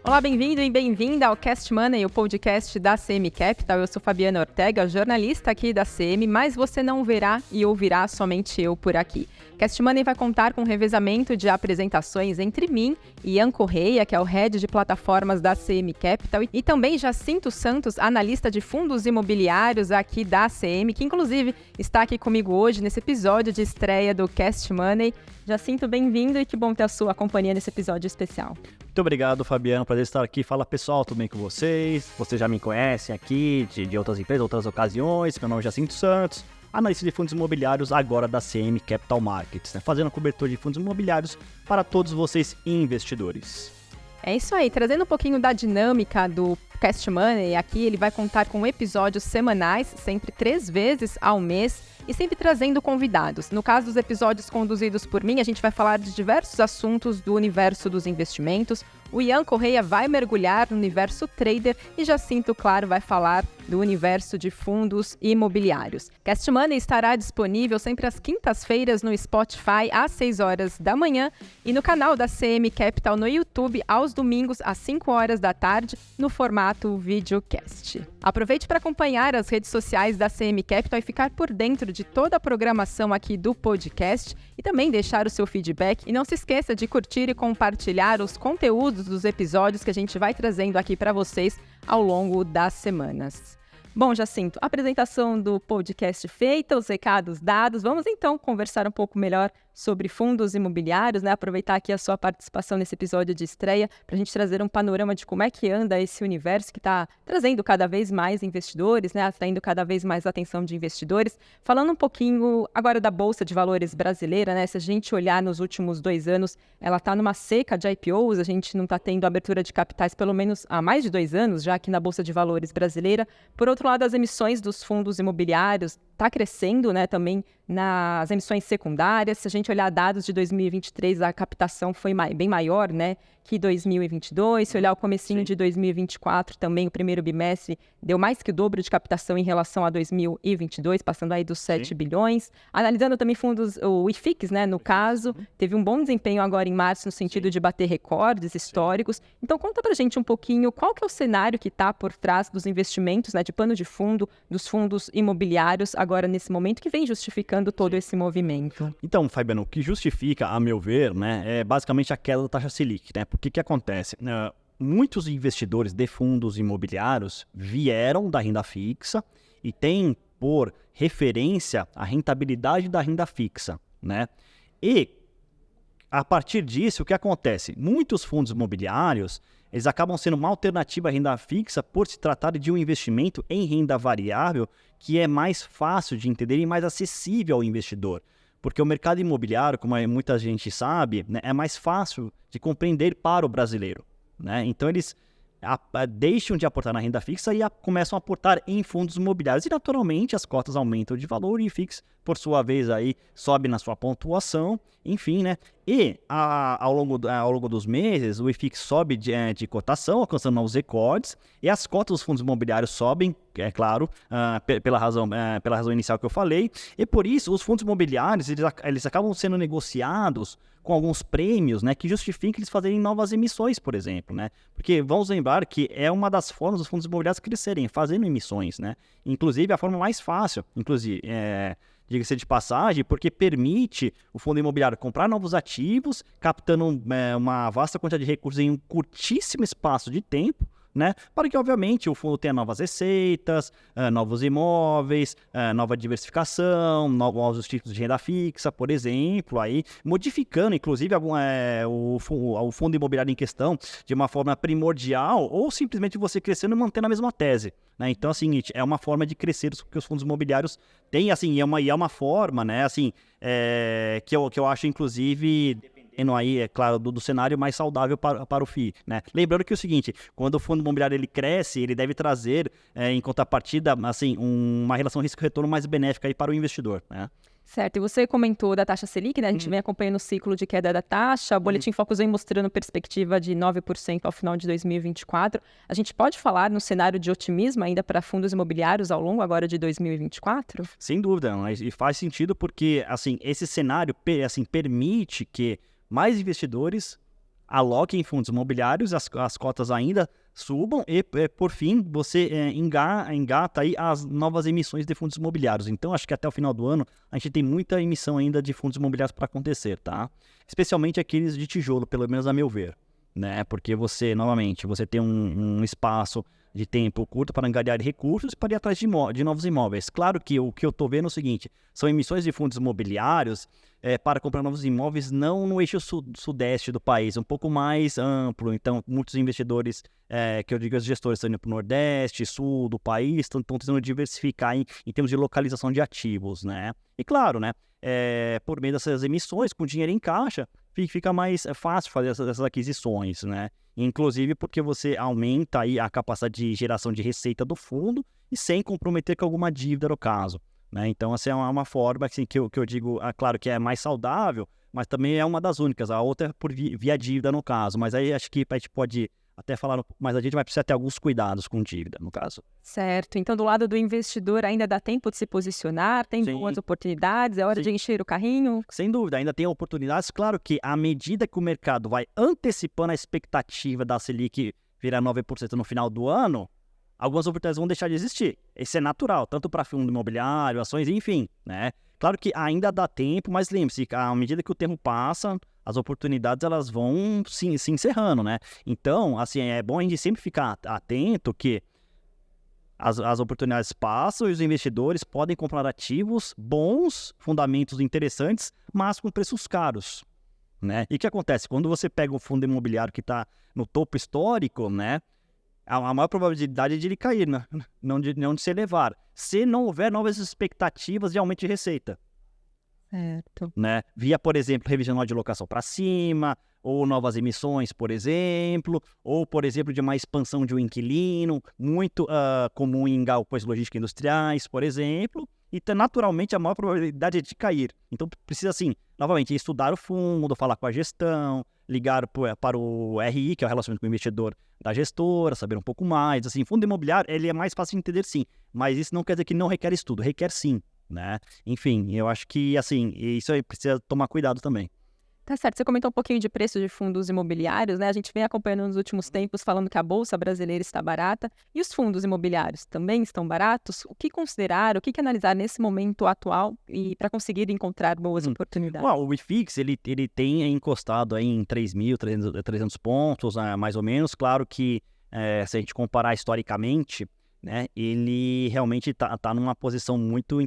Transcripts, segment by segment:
Olá, bem-vindo e bem-vinda ao Cast Money, o podcast da CM Capital. Eu sou Fabiana Ortega, jornalista aqui da CM, mas você não verá e ouvirá somente eu por aqui. Cast Money vai contar com um revezamento de apresentações entre mim e Ian Correia, que é o head de plataformas da CM Capital, e também Jacinto Santos, analista de fundos imobiliários aqui da CM, que inclusive está aqui comigo hoje nesse episódio de estreia do Cast Money. Jacinto, bem-vindo e que bom ter a sua companhia nesse episódio especial. Muito obrigado, Fabiano, prazer estar aqui. Fala, pessoal, tudo bem com vocês? Vocês já me conhecem aqui de outras empresas, outras ocasiões. Meu nome é Jacinto Santos, analista de fundos imobiliários agora da CM Capital Markets, né? Fazendo a cobertura de fundos imobiliários para todos vocês investidores. É isso aí, trazendo um pouquinho da dinâmica do Cast Money, aqui ele vai contar com episódios semanais, sempre 3 vezes ao mês, e sempre trazendo convidados. No caso dos episódios conduzidos por mim, a gente vai falar de diversos assuntos do universo dos investimentos. O Ian Correia vai mergulhar no universo trader e Jacinto, claro, vai falar do universo de fundos imobiliários. Cast Money estará disponível sempre às quintas-feiras no Spotify às 6 horas da manhã e no canal da CM Capital no YouTube aos domingos às 5 horas da tarde no formato videocast. Aproveite para acompanhar as redes sociais da CM Capital e ficar por dentro de toda a programação aqui do podcast e também deixar o seu feedback. E não se esqueça de curtir e compartilhar os conteúdos dos episódios que a gente vai trazendo aqui para vocês ao longo das semanas. Bom, Jacinto, a apresentação do podcast feita, os recados dados, vamos então conversar um pouco melhor sobre fundos imobiliários, né? Aproveitar aqui a sua participação nesse episódio de estreia para a gente trazer um panorama de como é que anda esse universo que está trazendo cada vez mais investidores, né? Atraindo cada vez mais atenção de investidores. Falando um pouquinho agora da Bolsa de Valores brasileira, né? Se a gente olhar nos últimos 2 anos, ela está numa seca de IPOs, a gente não está tendo abertura de capitais pelo menos há mais de 2 anos já aqui na Bolsa de Valores brasileira. Por outro lado, as emissões dos fundos imobiliários está crescendo, né, também nas emissões secundárias. Se a gente olhar dados de 2023, a captação foi bem maior, né, que 2022. Se olhar o comecinho de 2024, também o primeiro bimestre deu mais que o dobro de captação em relação a 2022, passando aí dos 7 bilhões. Analisando também fundos, o IFIX, né, no caso, teve um bom desempenho agora em março no sentido de bater recordes históricos. Então conta pra gente um pouquinho qual que é o cenário que está por trás dos investimentos, né, de pano de fundo, dos fundos imobiliários agora nesse momento, que vem justificando todo esse movimento. Então, Fabiano, o que justifica, a meu ver, né, é basicamente a queda da taxa Selic, né? Porque o que acontece? Muitos investidores de fundos imobiliários vieram da renda fixa e têm por referência a rentabilidade da renda fixa, né? E, a partir disso, o que acontece? Muitos fundos imobiliários, eles acabam sendo uma alternativa à renda fixa por se tratar de um investimento em renda variável que é mais fácil de entender e mais acessível ao investidor. Porque o mercado imobiliário, como muita gente sabe, né, é mais fácil de compreender para o brasileiro, né? Então eles deixam de aportar na renda fixa e começam a aportar em fundos imobiliários. E naturalmente as cotas aumentam de valor e o IFIX, por sua vez, aí sobe na sua pontuação, enfim, né? E ao longo dos meses o IFIX sobe de cotação, alcançando novos recordes, e as cotas dos fundos imobiliários sobem, é claro, pela razão inicial que eu falei, e por isso os fundos imobiliários eles acabam sendo negociados com alguns prêmios, né, que justificam eles fazerem novas emissões, por exemplo, né? Porque vamos lembrar que é uma das formas dos fundos imobiliários crescerem, fazendo emissões, né? Inclusive a forma mais fácil, diga-se de passagem, porque permite o fundo imobiliário comprar novos ativos, captando uma vasta quantidade de recursos em um curtíssimo espaço de tempo, né? Para que, obviamente, o fundo tenha novas receitas, novos imóveis, nova diversificação, novos tipos de renda fixa, por exemplo, aí, modificando, inclusive, o fundo imobiliário em questão de uma forma primordial ou simplesmente você crescendo e mantendo a mesma tese, né? Então, assim, é uma forma de crescer que os fundos imobiliários têm, assim, e é uma forma, né, assim, que eu acho, inclusive, aí, é claro, do cenário mais saudável para o FII, né? Lembrando que é o seguinte, quando o fundo imobiliário ele cresce, ele deve trazer, em contrapartida, assim, uma relação risco-retorno mais benéfica aí para o investidor, né? Certo, e você comentou da taxa Selic, né? A gente vem acompanhando o ciclo de queda da taxa, o Boletim Focus vem mostrando perspectiva de 9% ao final de 2024. A gente pode falar no cenário de otimismo ainda para fundos imobiliários ao longo agora de 2024? Sem dúvida, mas e faz sentido porque, assim, esse cenário assim, permite que mais investidores aloquem em fundos imobiliários, as cotas ainda subam e, por fim, você engata aí as novas emissões de fundos imobiliários. Então, acho que até o final do ano, a gente tem muita emissão ainda de fundos imobiliários para acontecer, tá? Especialmente aqueles de tijolo, pelo menos a meu ver, né? Porque você, novamente, você tem um espaço de tempo curto para angariar recursos e para ir atrás de novos imóveis. Claro que o que eu estou vendo é o seguinte, são emissões de fundos imobiliários para comprar novos imóveis não no eixo sudeste do país, um pouco mais amplo. Então, muitos investidores, que eu digo, os gestores estão indo para o nordeste, sul do país, estão tentando diversificar em termos de localização de ativos, né? E claro, né, por meio dessas emissões, com dinheiro em caixa, fica mais fácil fazer essas aquisições, né? Inclusive porque você aumenta aí a capacidade de geração de receita do fundo e sem comprometer com alguma dívida no caso, né? Então, essa é uma forma assim, que eu digo, claro que é mais saudável, mas também é uma das únicas. A outra é por via dívida no caso, mas aí acho que a gente pode até falar um pouco mais adiante, mas precisa ter alguns cuidados com dívida, no caso. Certo. Então, do lado do investidor, ainda dá tempo de se posicionar, tem boas oportunidades, é hora de encher o carrinho? Sem dúvida, ainda tem oportunidades. Claro que à medida que o mercado vai antecipando a expectativa da Selic virar 9% no final do ano, algumas oportunidades vão deixar de existir. Isso é natural, tanto para fundo imobiliário, ações, enfim, né? Claro que ainda dá tempo, mas lembre-se, à medida que o tempo passa, as oportunidades elas vão se encerrando, né? Então, assim, é bom a gente sempre ficar atento que as oportunidades passam e os investidores podem comprar ativos bons, fundamentos interessantes, mas com preços caros, né? E o que acontece? Quando você pega um fundo imobiliário que está no topo histórico, né? A maior probabilidade é de ele cair, né? não de se elevar. Se não houver novas expectativas de aumento de receita. Certo. Né? Via, por exemplo, revisão de locação para cima, ou novas emissões, por exemplo, ou, por exemplo, de uma expansão de um inquilino, muito comum em galpões logísticos industriais, por exemplo, e naturalmente a maior probabilidade é de cair. Então, precisa, assim, novamente, estudar o fundo, falar com a gestão, ligar para o RI, que é o relacionamento com o investidor da gestora, saber um pouco mais. Assim, fundo imobiliário, ele é mais fácil de entender, sim, mas isso não quer dizer que não requer estudo, requer sim, né? Enfim, eu acho que, assim, isso aí precisa tomar cuidado também. Tá certo, você comentou um pouquinho de preço de fundos imobiliários, né? A gente vem acompanhando nos últimos tempos falando que a Bolsa Brasileira está barata e os fundos imobiliários também estão baratos. O que considerar, o que analisar nesse momento atual e para conseguir encontrar boas oportunidades? O IFIX, ele tem encostado aí em 3.300 pontos, mais ou menos. Claro que se a gente comparar historicamente, né, ele realmente tá numa posição muito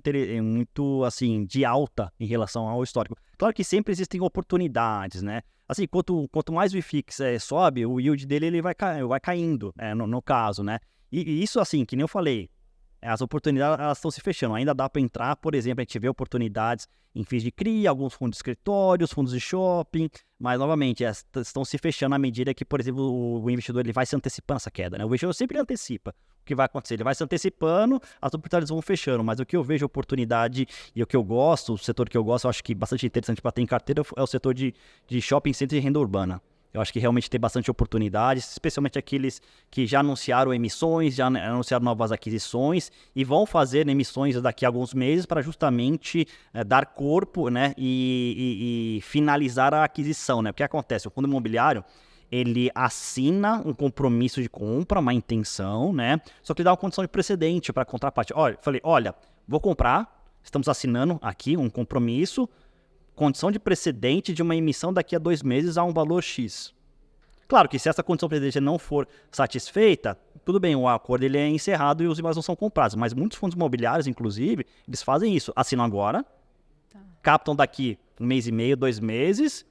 assim, de alta em relação ao histórico. Claro que sempre existem oportunidades, né? Assim, quanto mais o IFIX sobe, o yield dele ele vai caindo, no caso, né? E isso, assim, que nem eu falei, as oportunidades elas estão se fechando. Ainda dá para entrar, por exemplo, a gente vê oportunidades em FIIs de CRI, alguns fundos de escritórios, fundos de shopping, mas, novamente, estão se fechando à medida que, por exemplo, o investidor ele vai se antecipando essa queda, né? O investidor sempre antecipa o que vai acontecer. Ele vai se antecipando, as oportunidades vão fechando, mas o que eu vejo oportunidade e o que eu gosto, o setor que eu gosto, eu acho que bastante interessante para ter em carteira é o setor de shopping center e renda urbana. Eu acho que realmente tem bastante oportunidades, especialmente aqueles que já anunciaram emissões, já anunciaram novas aquisições e vão fazer emissões daqui a alguns meses para justamente dar corpo, né, e finalizar a aquisição, né? O que acontece? O fundo imobiliário, ele assina um compromisso de compra, uma intenção, né? Só que ele dá uma condição de precedente para a contraparte. Olha, vou comprar, estamos assinando aqui um compromisso, condição de precedente de uma emissão daqui a 2 meses a um valor X. Claro que se essa condição precedente não for satisfeita, tudo bem, o acordo ele é encerrado e os imóveis não são comprados. Mas muitos fundos imobiliários, inclusive, eles fazem isso. Assinam agora, captam daqui 1 mês e meio, 2 meses,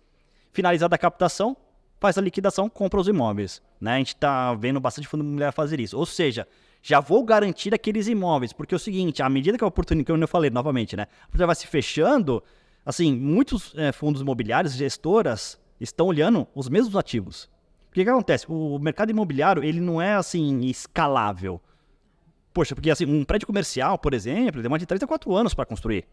finalizada a captação, faz a liquidação, compra os imóveis. Né? A gente está vendo bastante fundo imobiliário fazer isso. Ou seja, já vou garantir aqueles imóveis, porque é o seguinte, à medida que a oportunidade, como eu falei novamente, né, a oportunidade vai se fechando, assim, muitos fundos imobiliários, gestoras, estão olhando os mesmos ativos. O que acontece? O mercado imobiliário, ele não é, assim, escalável. Poxa, porque assim, um prédio comercial, por exemplo, demora de 3 a 4 anos para construir.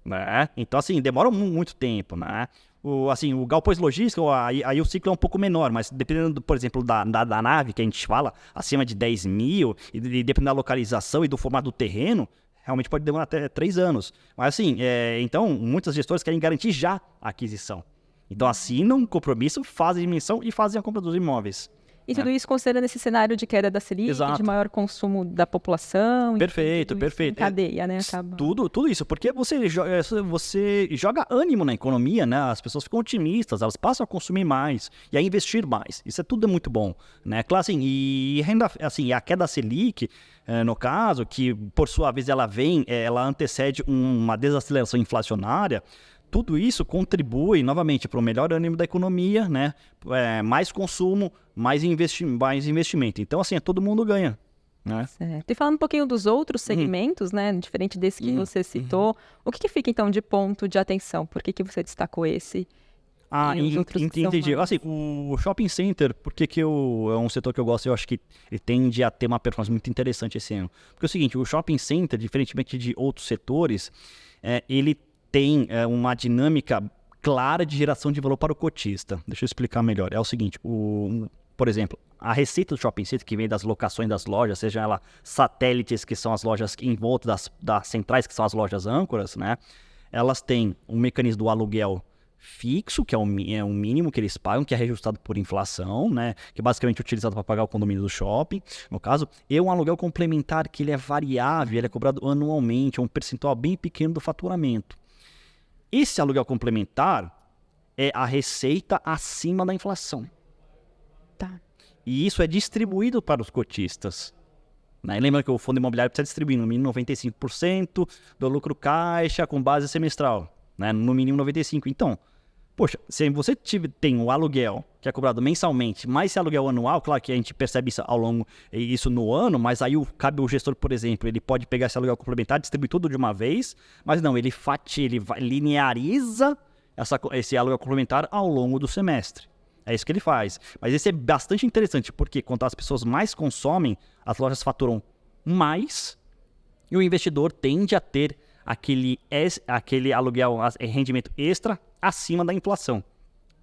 né? Então, assim, demora muito tempo, né? O galpões logísticos, aí o ciclo é um pouco menor, mas dependendo, por exemplo, da nave que a gente fala, acima de 10 mil, e dependendo da localização e do formato do terreno, realmente pode demorar até 3 anos. Mas assim, então, muitas gestoras querem garantir já a aquisição. Então assinam um compromisso, fazem a dimensão e fazem a compra dos imóveis. E tudo isso considerando esse cenário de queda da Selic, de maior consumo da população. Perfeito. Cadeia, né? Acaba. Tudo isso, porque você joga ânimo na economia, né? As pessoas ficam otimistas, elas passam a consumir mais e a investir mais. Isso tudo é muito bom, né? Claro, assim, e renda, assim, a queda da Selic, no caso, que por sua vez ela antecede uma desaceleração inflacionária. Tudo isso contribui, novamente, para o melhor ânimo da economia, né? Mais consumo, mais investimento. Então, assim, todo mundo ganha. Né? Certo. E falando um pouquinho dos outros segmentos, né? Diferente desse que você citou, o que fica, então, de ponto de atenção? Por que você destacou esse? Entendi. Assim, o shopping center, é um setor que eu gosto, eu acho que ele tende a ter uma performance muito interessante esse ano. Porque é o seguinte, o shopping center, diferentemente de outros setores, ele tem uma dinâmica clara de geração de valor para o cotista. Deixa eu explicar melhor. É o seguinte, por exemplo, a receita do shopping center que vem das locações das lojas, sejam elas satélites, que são as lojas em volta das centrais, que são as lojas âncoras, né? Elas têm um mecanismo do aluguel fixo, que é o mínimo que eles pagam, que é reajustado por inflação, né? Que é basicamente utilizado para pagar o condomínio do shopping, no caso, e um aluguel complementar que ele é variável, ele é cobrado anualmente, é um percentual bem pequeno do faturamento. Esse aluguel complementar é a receita acima da inflação. Tá. E isso é distribuído para os cotistas. Né? Lembra que o fundo imobiliário precisa distribuir no mínimo 95% do lucro caixa com base semestral. Né? No mínimo 95%. Então, poxa, se você tem o aluguel que é cobrado mensalmente, mais esse aluguel anual, claro que a gente percebe isso no ano, mas aí cabe o gestor, por exemplo, ele pode pegar esse aluguel complementar, distribuir tudo de uma vez, mas não, ele lineariza esse aluguel complementar ao longo do semestre. É isso que ele faz. Mas isso é bastante interessante, porque quanto as pessoas mais consomem, as lojas faturam mais e o investidor tende a ter aquele aluguel, rendimento extra acima da inflação.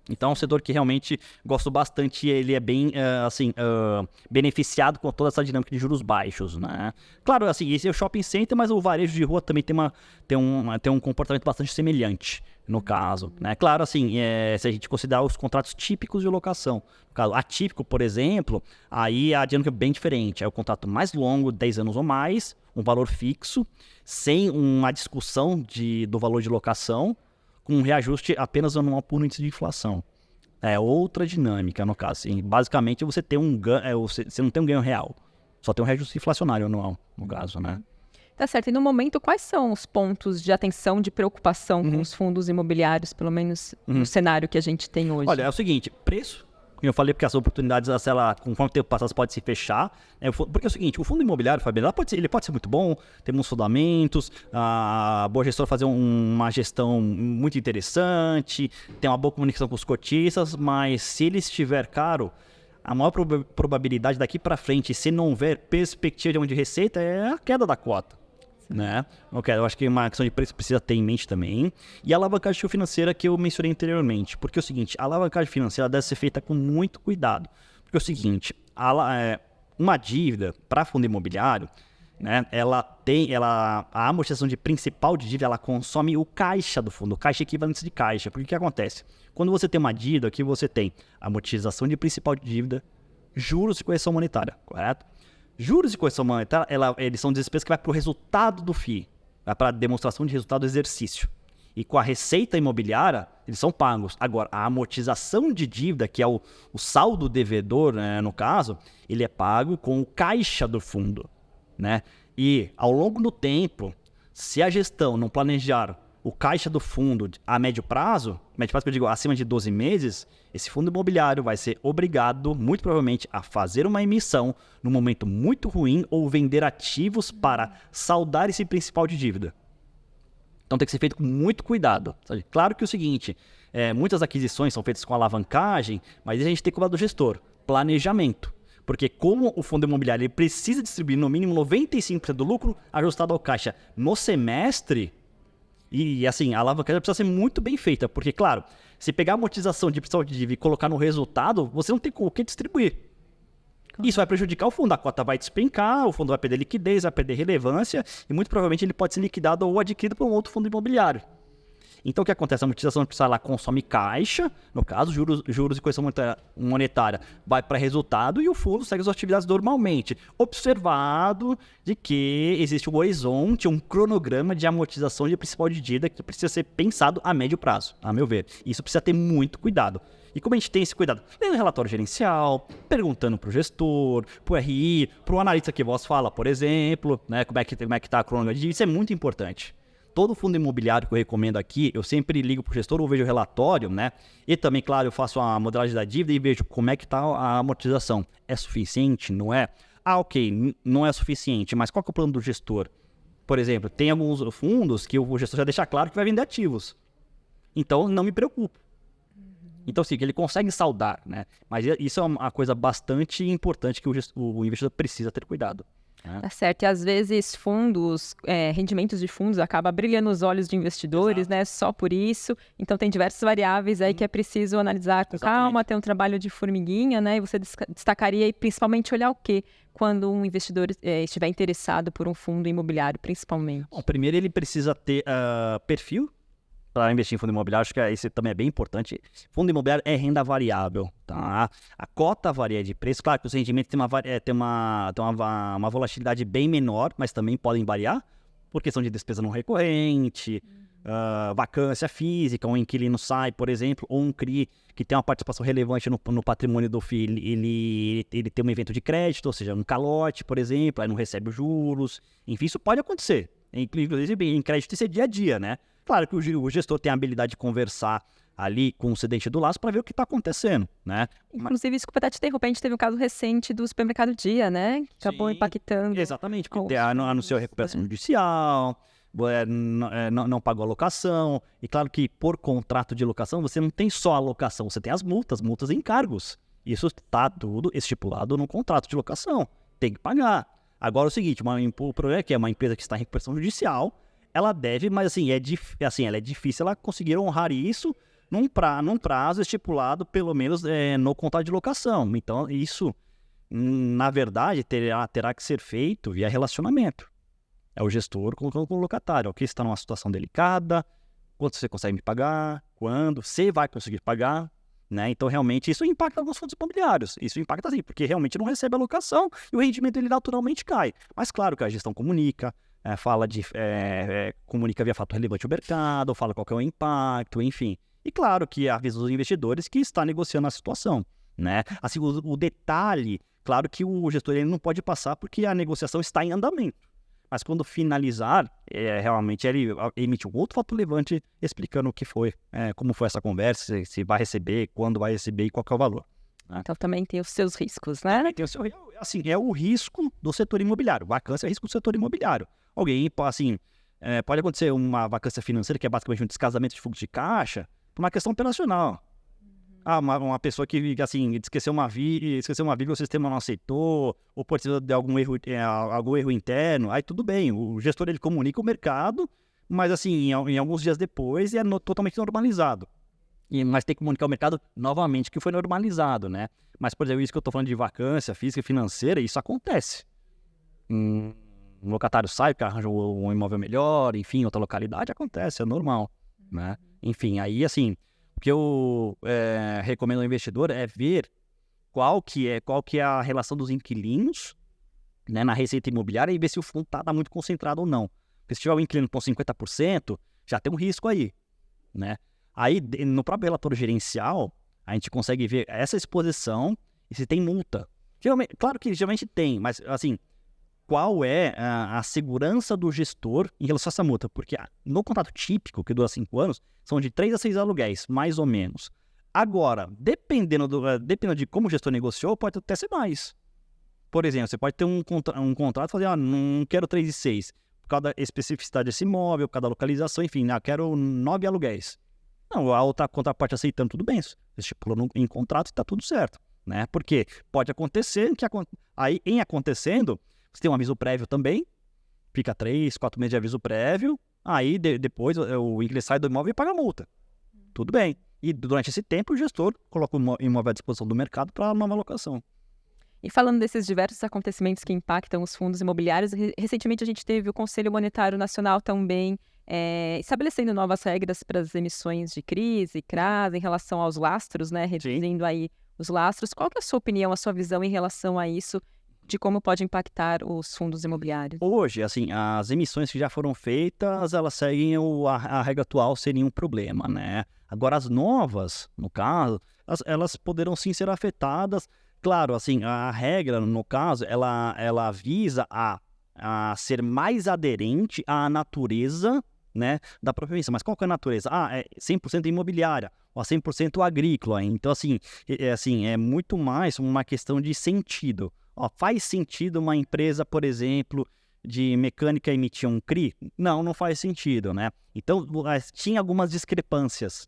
Então é um setor que realmente gosto bastante, ele é bem beneficiado com toda essa dinâmica de juros baixos, né? Claro, assim, esse é o shopping center, mas o varejo de rua também tem um comportamento bastante semelhante, no caso, né? Claro, assim, se a gente considerar os contratos típicos de locação, no caso atípico, por exemplo, aí a dinâmica é bem diferente, é o contrato mais longo, 10 anos ou mais, um valor fixo, sem uma discussão do valor de locação, com um reajuste apenas anual por índice de inflação. É outra dinâmica, no caso. Assim, basicamente, você não tem um ganho real. Só tem um reajuste inflacionário anual, no caso, né? Tá certo. E no momento, quais são os pontos de atenção, de preocupação com os fundos imobiliários, pelo menos no cenário que a gente tem hoje? Olha, é o seguinte, preço. Eu falei porque as oportunidades, conforme o tempo passa, elas podem se fechar. Porque é o seguinte, o fundo imobiliário, Fabiano, ele pode ser muito bom, tem uns fundamentos, a boa gestora fazer uma gestão muito interessante, tem uma boa comunicação com os cotistas, mas se ele estiver caro, a maior probabilidade daqui para frente, se não houver perspectiva de receita, é a queda da cota. Né? Eu acho que uma questão de preço precisa ter em mente também. E a alavancagem financeira que eu mencionei anteriormente. Porque é o seguinte, a alavancagem financeira deve ser feita com muito cuidado. Porque é o seguinte, uma dívida para fundo imobiliário, né, a amortização de principal de dívida, ela consome o caixa do fundo, o caixa equivalente de caixa. Porque o que acontece? Quando você tem uma dívida, aqui você tem amortização de principal de dívida, juros e correção monetária, correto? Juros e correção monetária, eles são despesas que vai para o resultado do FII, vai para a demonstração de resultado do exercício. E com a receita imobiliária, eles são pagos. Agora, a amortização de dívida, que é o saldo devedor, né, no caso, ele é pago com o caixa do fundo. Né? E, ao longo do tempo, se a gestão não planejar o caixa do fundo a médio prazo que eu digo acima de 12 meses, esse fundo imobiliário vai ser obrigado, muito provavelmente, a fazer uma emissão num momento muito ruim ou vender ativos para saldar esse principal de dívida. Então tem que ser feito com muito cuidado. Sabe? Claro que é o seguinte, muitas aquisições são feitas com alavancagem, mas a gente tem que cobrar do gestor, planejamento. Porque como o fundo imobiliário ele precisa distribuir no mínimo 95% do lucro ajustado ao caixa no semestre, E assim, a alavancagem precisa ser muito bem feita, porque, claro, se pegar a amortização de principal de dívida e colocar no resultado, você não tem com o que distribuir. Isso vai prejudicar o fundo, a cota vai despencar, o fundo vai perder liquidez, vai perder relevância, e muito provavelmente ele pode ser liquidado ou adquirido por um outro fundo imobiliário. Então, o que acontece? A amortização precisa lá consome caixa, no caso, juros e correção monetária vai para resultado e o fundo segue as atividades normalmente. Observado de que existe um horizonte, um cronograma de amortização de principal de dívida que precisa ser pensado a médio prazo, a meu ver. Isso precisa ter muito cuidado. E como a gente tem esse cuidado? Lendo o relatório gerencial, perguntando para o gestor, para o RI, para o analista que vos fala, por exemplo, né, como é que está a cronograma de dívida, isso é muito importante. Todo fundo imobiliário que eu recomendo aqui, eu sempre ligo para o gestor ou vejo o relatório, né? E também, claro, eu faço a modelagem da dívida e vejo como é que está a amortização. É suficiente? Não é? Ah, ok, não é suficiente, mas qual que é o plano do gestor? Por exemplo, tem alguns fundos que o gestor já deixa claro que vai vender ativos. Então, não me preocupo. Então, sim, ele consegue saldar, né? Mas isso é uma coisa bastante importante que o investidor precisa ter cuidado. Tá certo, e às vezes rendimentos de fundos acaba brilhando os olhos de investidores, né? Só por isso. Então tem diversas variáveis aí que é preciso analisar com calma, ter um trabalho de formiguinha, né? E você destacaria e principalmente olhar o quê? Quando um investidor estiver interessado por um fundo imobiliário, principalmente. Bom, primeiro ele precisa ter perfil para investir em fundo imobiliário, acho que isso também é bem importante. Fundo imobiliário é renda variável, tá? A cota varia de preço, claro que os rendimentos têm uma volatilidade bem menor, mas também podem variar por questão de despesa não recorrente, vacância física, um inquilino sai, por exemplo, ou um CRI que tem uma participação relevante no patrimônio do FII, ele tem um evento de crédito, ou seja, um calote, por exemplo, aí não recebe os juros, enfim, isso pode acontecer, inclusive em crédito isso é dia a dia, né? Claro que o gestor tem a habilidade de conversar ali com o cedente do laço para ver o que está acontecendo, né? Inclusive, desculpa até te interromper, a gente teve um caso recente do supermercado Dia, né? Que acabou impactando. Exatamente, porque anunciou a recuperação judicial, não pagou a locação. E claro que por contrato de locação, você não tem só a locação, você tem as multas e encargos. Isso está tudo estipulado no contrato de locação. Tem que pagar. Agora é o seguinte, o problema é que é uma empresa que está em recuperação judicial, ela deve, mas assim, ela é difícil ela conseguir honrar isso num prazo estipulado, pelo menos no contrato de locação. Então, isso, na verdade, terá que ser feito via relacionamento. É o gestor com o locatário. Ok, você está numa situação delicada, quanto você consegue me pagar, quando, você vai conseguir pagar, né? Então, realmente, isso impacta alguns fundos imobiliários. Isso impacta sim, porque realmente não recebe a locação e o rendimento ele naturalmente cai. Mas claro que a gestão comunica, comunica via fato relevante ao mercado, fala qual que é o impacto, enfim. E claro que avisa os investidores que está negociando a situação, né? Assim, o detalhe, claro que o gestor ele não pode passar porque a negociação está em andamento. Mas quando finalizar, realmente ele emite um outro fato relevante explicando o que foi, como foi essa conversa, se vai receber, quando vai receber e qual que é o valor. Né? Então também tem os seus riscos, né? Tem o seu, assim, é o risco do setor imobiliário. Vacância é o risco do setor imobiliário. Alguém, assim, pode acontecer uma vacância financeira, que é basicamente um descasamento de fluxo de caixa, por uma questão operacional. Uma pessoa que, assim, esqueceu uma vírgula, o sistema não aceitou, ou pode ser de algum erro interno, aí tudo bem, o gestor ele comunica o mercado, mas assim, em alguns dias depois totalmente normalizado. Mas tem que comunicar o mercado novamente que foi normalizado, né? Mas, por exemplo, isso que eu estou falando de vacância física e financeira, isso acontece. Um locatário sai, o cara arranja um imóvel melhor, enfim, outra localidade, acontece, é normal, né? Enfim, aí, assim, o que eu recomendo ao investidor é ver qual que é a relação dos inquilinos, né, na receita imobiliária e ver se o fundo está muito concentrado ou não. Porque se tiver um inquilino com 50%, já tem um risco aí, né? Aí, no próprio relatório gerencial, a gente consegue ver essa exposição e se tem multa. Claro que geralmente tem, mas, assim, qual é a segurança do gestor em relação a essa multa? Porque no contrato típico, que dura 5 anos, são de 3 a 6 aluguéis, mais ou menos. Agora, dependendo de como o gestor negociou, pode até ser mais. Por exemplo, você pode ter um contrato e fazer, não quero 3 e 6, por causa da especificidade desse imóvel, por causa da localização, enfim, quero 9 aluguéis. Não, a outra contraparte aceitando, tudo bem, você estipula em contrato e está tudo certo, né? Porque pode acontecer, aí em acontecendo, você tem um aviso prévio também, fica 3, 4 meses de aviso prévio, Aí depois o inquilino sai do imóvel e paga a multa. Tudo bem. E durante esse tempo o gestor coloca o imóvel à disposição do mercado para nova locação. E falando desses diversos acontecimentos que impactam os fundos imobiliários, recentemente a gente teve o Conselho Monetário Nacional também estabelecendo novas regras para as emissões de CRIs e CRAs em relação aos lastros, né, reduzindo aí os lastros. Qual que é a sua opinião, a sua visão em relação a isso, de como pode impactar os fundos imobiliários? Hoje, assim, as emissões que já foram feitas, elas seguem a regra atual sem nenhum problema, né? Agora, as novas, no caso, elas poderão sim ser afetadas. Claro, assim, a regra, no caso, ela visa a ser mais aderente à natureza, né, da própria emissão. Mas qual que é a natureza? É 100% imobiliária, ou 100% agrícola. Então, assim, é muito mais uma questão de sentido. Faz sentido uma empresa, por exemplo, de mecânica emitir um CRI? Não faz sentido, né? Então, tinha algumas discrepâncias.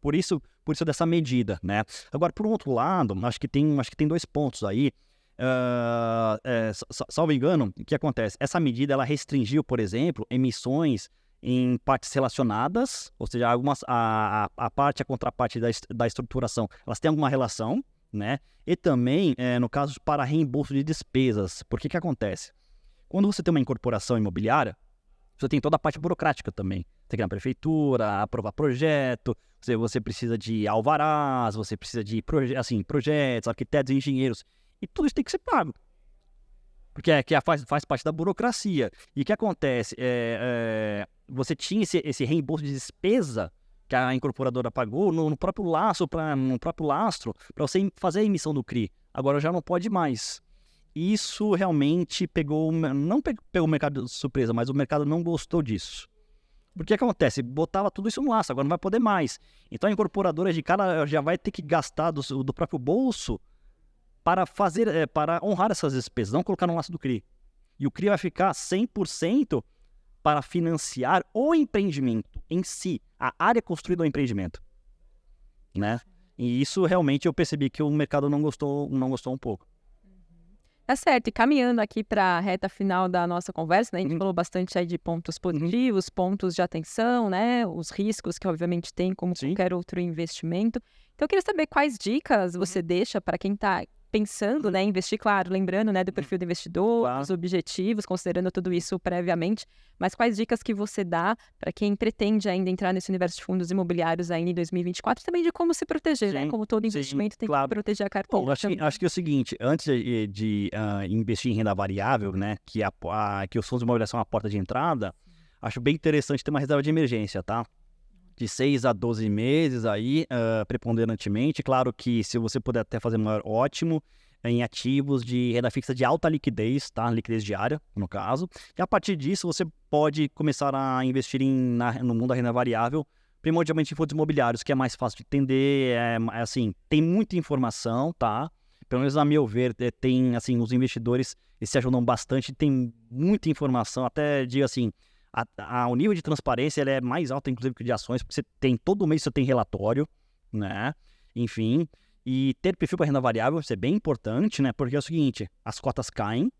Por isso dessa medida, né? Agora, por um outro lado, acho que tem 2 pontos aí. Salvo engano, o que acontece? Essa medida, ela restringiu, por exemplo, emissões em partes relacionadas, ou seja, a parte e a contraparte da estruturação, elas têm alguma relação, né? E também, no caso, para reembolso de despesas. Porque que acontece? Quando você tem uma incorporação imobiliária, você tem toda a parte burocrática também. Você tem que ir na prefeitura, aprovar projeto, você precisa de alvarás, você precisa de projetos, arquitetos, engenheiros. E tudo isso tem que ser pago. Porque faz parte da burocracia. E o que acontece? Você tinha esse reembolso de despesa que a incorporadora pagou no próprio lastro para você fazer a emissão do CRI. Agora já não pode mais. Isso realmente não pegou o mercado de surpresa, mas o mercado não gostou disso. Porque que acontece? Botava tudo isso no lastro, agora não vai poder mais. Então a incorporadora de cara já vai ter que gastar do próprio bolso para honrar essas despesas, não colocar no lastro do CRI. E o CRI vai ficar 100% para financiar o empreendimento em si, a área construída do empreendimento, né? E isso realmente eu percebi que o mercado não gostou um pouco. Tá certo, e caminhando aqui para a reta final da nossa conversa, né, a gente falou bastante aí de pontos positivos, pontos de atenção, né, os riscos que obviamente tem como qualquer outro investimento. Então eu queria saber quais dicas você deixa para quem está pensando, né, investir, claro, lembrando, né, do perfil do investidor, os objetivos, considerando tudo isso previamente, mas quais dicas que você dá para quem pretende ainda entrar nesse universo de fundos imobiliários ainda em 2024 e também de como se proteger, né, como todo investimento tem que proteger a carteira. Bom, acho que é o seguinte, antes de investir em renda variável, né, que os fundos imobiliários são a porta de entrada, acho bem interessante ter uma reserva de emergência, tá? De 6 a 12 meses aí, preponderantemente. Claro que se você puder até fazer maior, ótimo, em ativos de renda fixa de alta liquidez, tá? Liquidez diária, no caso. E a partir disso, você pode começar a investir no mundo da renda variável, primordialmente em fundos imobiliários, que é mais fácil de entender, tem muita informação, tá? Pelo menos a meu ver, os investidores eles se ajudam bastante, tem muita informação, até digo assim, o nível de transparência ele é mais alto, inclusive, que de ações, porque todo mês você tem relatório, né? Enfim, e ter perfil para renda variável isso é bem importante, né? Porque é o seguinte, as cotas caem,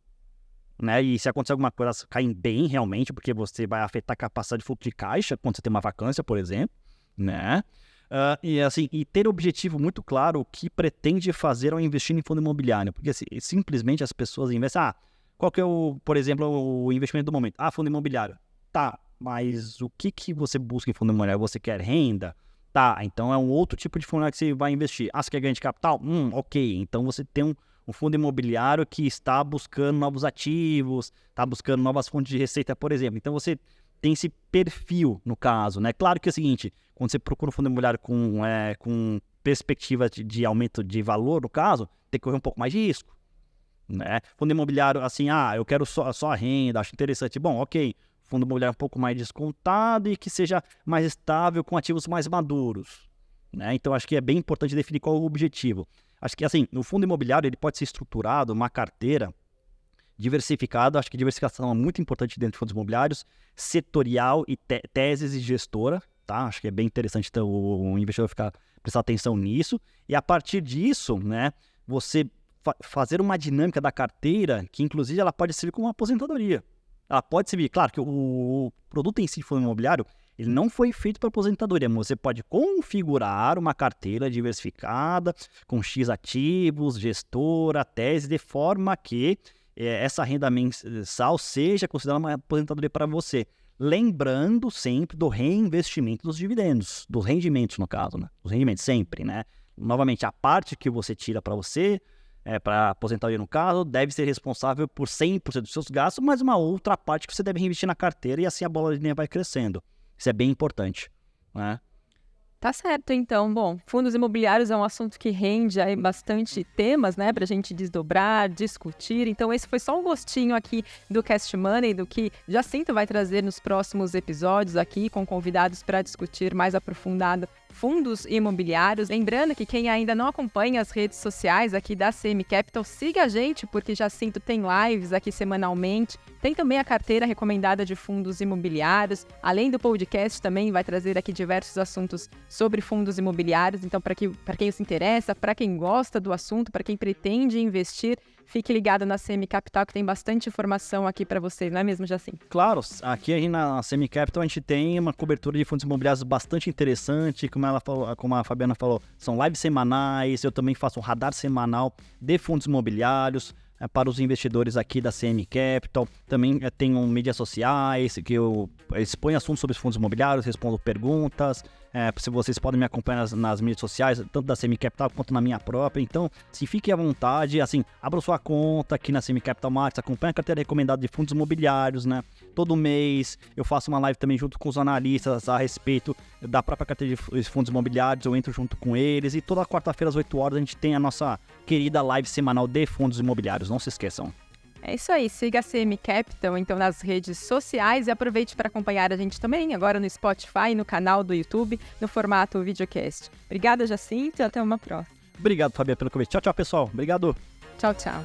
né? E se acontecer alguma coisa, elas caem bem realmente, porque você vai afetar a capacidade de fluxo de caixa quando você tem uma vacância, por exemplo, né? E ter objetivo muito claro o que pretende fazer ao investir em fundo imobiliário, porque simplesmente as pessoas investem, qual que é por exemplo, o investimento do momento? Fundo imobiliário. Tá, mas o que você busca em fundo imobiliário? Você quer renda? Tá, então é um outro tipo de fundo que você vai investir. Você quer ganho de capital? Ok. Então você tem um fundo imobiliário que está buscando novos ativos, está buscando novas fontes de receita, por exemplo. Então você tem esse perfil, no caso, né? Claro que é o seguinte, quando você procura um fundo imobiliário com perspectiva de aumento de valor, no caso, tem que correr um pouco mais de risco, né? Fundo imobiliário, eu quero só a renda, acho interessante. Bom, ok. Fundo imobiliário um pouco mais descontado e que seja mais estável com ativos mais maduros, né? Então, acho que é bem importante definir qual é o objetivo. Acho que, o fundo imobiliário ele pode ser estruturado, uma carteira diversificada. Acho que diversificação é muito importante dentro de fundos imobiliários, setorial e teses e gestora, tá? Acho que é bem interessante então, o investidor prestar atenção nisso. E a partir disso, né, você fazer uma dinâmica da carteira que, inclusive, ela pode servir como uma aposentadoria. ela pode servir. Claro que o produto em si de fundo imobiliário, ele não foi feito para aposentadoria, mas você pode configurar uma carteira diversificada com X ativos, gestora, tese, de forma que essa renda mensal seja considerada uma aposentadoria para você. Lembrando sempre do reinvestimento dos dividendos, dos rendimentos no caso, né? Os rendimentos sempre, né? Novamente, a parte que você tira para você, para aposentadoria no caso, deve ser responsável por 100% dos seus gastos, mas uma outra parte que você deve reinvestir na carteira e assim a bola de neve vai crescendo. Isso é bem importante, né? Tá certo, então. Bom, fundos imobiliários é um assunto que rende aí bastante temas, né, pra gente desdobrar, discutir. Então, esse foi só um gostinho aqui do Cast Money, do que Jacinto vai trazer nos próximos episódios aqui, com convidados para discutir mais aprofundado fundos imobiliários. Lembrando que quem ainda não acompanha as redes sociais aqui da CM Capital, siga a gente, porque Jacinto tem lives aqui semanalmente. Tem também a carteira recomendada de fundos imobiliários. Além do podcast, também vai trazer aqui diversos assuntos sobre fundos imobiliários. Então, para quem se interessa, para quem gosta do assunto, para quem pretende investir, fique ligado na CM Capital, que tem bastante informação aqui para vocês, não é mesmo, Jacinto? Claro, aqui na CM Capital a gente tem uma cobertura de fundos imobiliários bastante interessante, como a Fabiana falou, são lives semanais, eu também faço um radar semanal de fundos imobiliários para os investidores aqui da CM Capital. Também tenho mídias sociais, que eu exponho assuntos sobre os fundos imobiliários, respondo perguntas. Se vocês podem me acompanhar nas mídias sociais, tanto da CM Capital quanto na minha própria. Então, se fique à vontade, assim, abra sua conta aqui na CM Capital Markets, acompanhe a carteira recomendada de fundos imobiliários, né? Todo mês eu faço uma live também junto com os analistas a respeito da própria carteira de fundos imobiliários, eu entro junto com eles. E toda quarta-feira às 8 horas a gente tem a nossa querida live semanal de fundos imobiliários, não se esqueçam. É isso aí, siga a CM Capital então nas redes sociais e aproveite para acompanhar a gente também agora no Spotify e no canal do YouTube no formato videocast. Obrigada, Jacinto, e até uma próxima. Obrigado, Fabiana, pelo convite. Tchau, tchau, pessoal. Obrigado. Tchau, tchau.